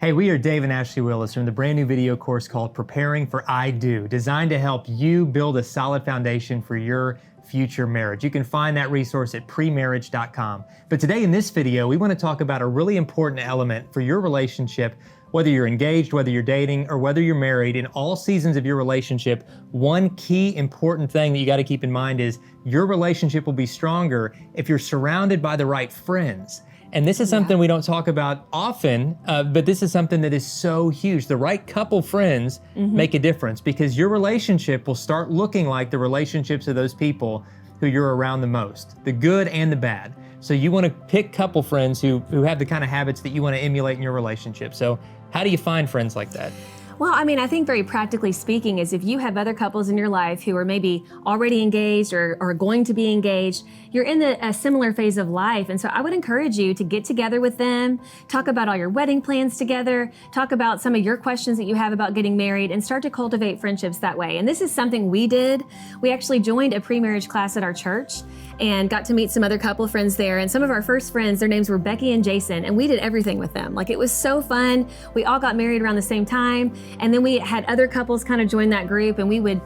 Hey, we are Dave and Ashley Willis from the brand new video course called Preparing for I Do, designed to help you build a solid foundation for your future marriage. You can find that resource at premarriage.com. But today in this video, we want to talk about a really important element for your relationship, whether you're engaged, whether you're dating, or whether you're married. In all seasons of your relationship, one key important thing that you got to keep in mind is your relationship will be stronger if you're surrounded by the right friends. And this is something we don't talk about often, but this is something that is so huge. The right couple friends make a difference because your relationship will start looking like the relationships of those people who you're around the most, the good and the bad. So you want to pick couple friends who have the kind of habits that you want to emulate in your relationship. So how do you find friends like that? Well, I mean, I think very practically speaking is if you have other couples in your life who are maybe already engaged or going to be engaged, you're in a similar phase of life. And so I would encourage you to get together with them, talk about all your wedding plans together, talk about some of your questions that you have about getting married, and start to cultivate friendships that way. And this is something we did. We actually joined a pre-marriage class at our church and got to meet some other couple friends there. And some of our first friends, their names were Becky and Jason, and we did everything with them. Like, it was so fun. We all got married around the same time. And then we had other couples kind of join that group, and we would,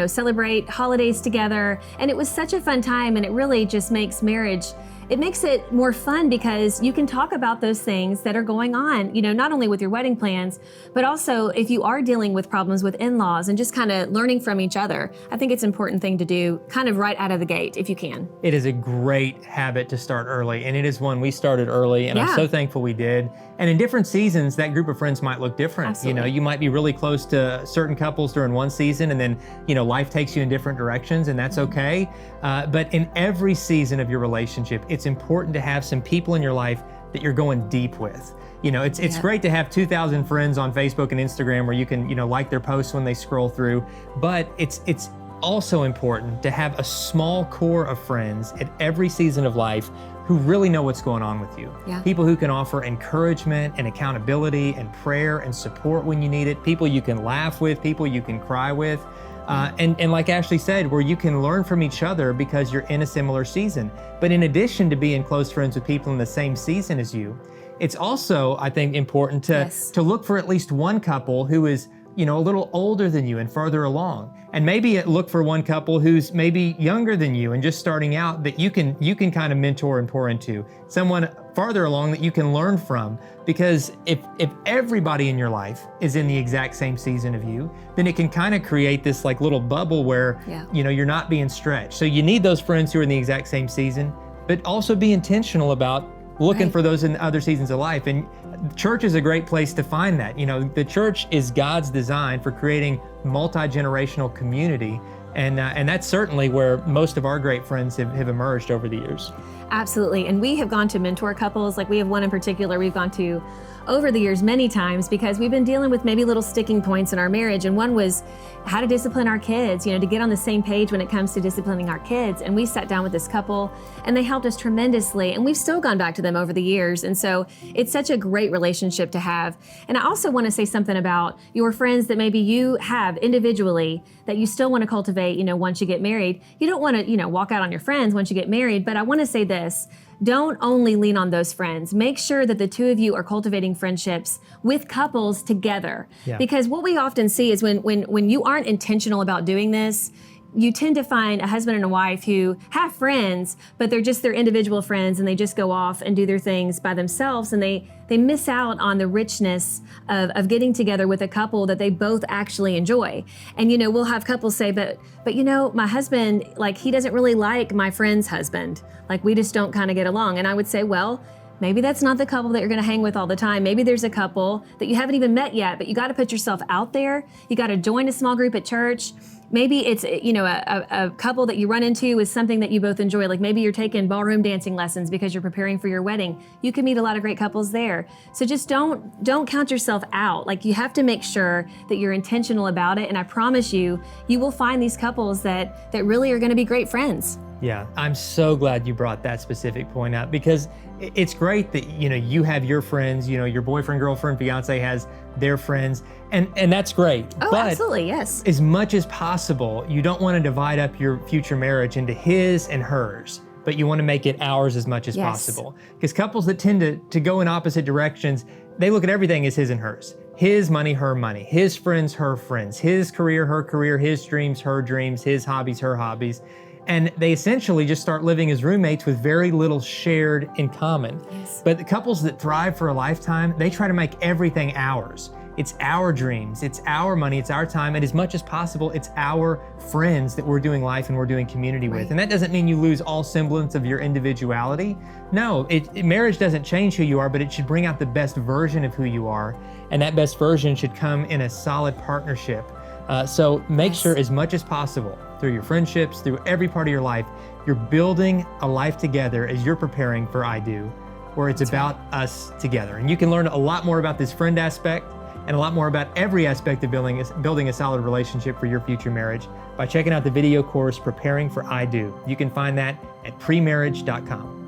celebrate holidays together. And it was such a fun time, and it really just makes marriage, it makes it more fun because you can talk about those things that are going on, not only with your wedding plans, but also if you are dealing with problems with in-laws and just kind of learning from each other. I think it's an important thing to do kind of right out of the gate if you can. It is a great habit to start early, and it is one we started early, and I'm so thankful we did. And in different seasons, that group of friends might look different. Absolutely. You might be really close to certain couples during one season, and then, life takes you in different directions, and that's okay. But in every season of your relationship, it's important to have some people in your life that you're going deep with. It's great to have 2,000 friends on Facebook and Instagram where you can, like their posts when they scroll through, but it's also important to have a small core of friends at every season of life who really know what's going on with you. Yeah. People who can offer encouragement and accountability and prayer and support when you need it. People you can laugh with, people you can cry with. And like Ashley said, where you can learn from each other because you're in a similar season. But in addition to being close friends with people in the same season as you, it's also, I think, important to look for at least one couple who is, a little older than you and further along. And maybe look for one couple who's maybe younger than you and just starting out that you can kind of mentor and pour into. Someone farther along that you can learn from. Because if everybody in your life is in the exact same season of you, then it can kind of create this like little bubble where, you're not being stretched. So you need those friends who are in the exact same season, but also be intentional about looking for those in other seasons of life. And church is a great place to find that. The church is God's design for creating multi-generational community. And that's certainly where most of our great friends have emerged over the years. Absolutely. And we have gone to mentor couples. Like, we have one in particular we've gone to over the years many times because we've been dealing with maybe little sticking points in our marriage. And one was how to discipline our kids, to get on the same page when it comes to disciplining our kids. And we sat down with this couple and they helped us tremendously. And we've still gone back to them over the years. And so it's such a great relationship to have. And I also want to say something about your friends that maybe you have individually that you still want to cultivate, once you get married. You don't want to, walk out on your friends once you get married. But I want to say this. Don't only lean on those friends. Make sure that the two of you are cultivating friendships with couples together. Yeah. Because what we often see is when you aren't intentional about doing this, you tend to find a husband and a wife who have friends, but they're just their individual friends and they just go off and do their things by themselves, and they miss out on the richness of getting together with a couple that they both actually enjoy. And we'll have couples say, but my husband, like, he doesn't really like my friend's husband. Like, we just don't kind of get along. And I would say, well, maybe that's not the couple that you're going to hang with all the time. Maybe there's a couple that you haven't even met yet, but you got to put yourself out there. You got to join a small group at church. Maybe it's, a couple that you run into is something that you both enjoy. Like, maybe you're taking ballroom dancing lessons because you're preparing for your wedding. You can meet a lot of great couples there. So just don't count yourself out. Like, you have to make sure that you're intentional about it. And I promise you will find these couples that really are going to be great friends. Yeah, I'm so glad you brought that specific point up because it's great that, you have your friends, your boyfriend, girlfriend, fiance has their friends, and that's great. Oh, but absolutely, yes. As much as possible, you don't want to divide up your future marriage into his and hers, but you want to make it ours as much as possible. Because couples that tend to go in opposite directions, they look at everything as his and hers. His money, her money. His friends, her friends. His career, her career. His dreams, her dreams. His hobbies, her hobbies. And they essentially just start living as roommates with very little shared in common. Yes. But the couples that thrive for a lifetime, they try to make everything ours. It's our dreams, it's our money, it's our time, and as much as possible, it's our friends that we're doing life and we're doing community with. And that doesn't mean you lose all semblance of your individuality. No, marriage doesn't change who you are, but it should bring out the best version of who you are. And that best version should come in a solid partnership. So make sure as much as possible, through your friendships, through every part of your life, you're building a life together as you're preparing for I Do, where it's about us together. And you can learn a lot more about this friend aspect and a lot more about every aspect of building a solid relationship for your future marriage by checking out the video course, Preparing for I Do. You can find that at premarriage.com.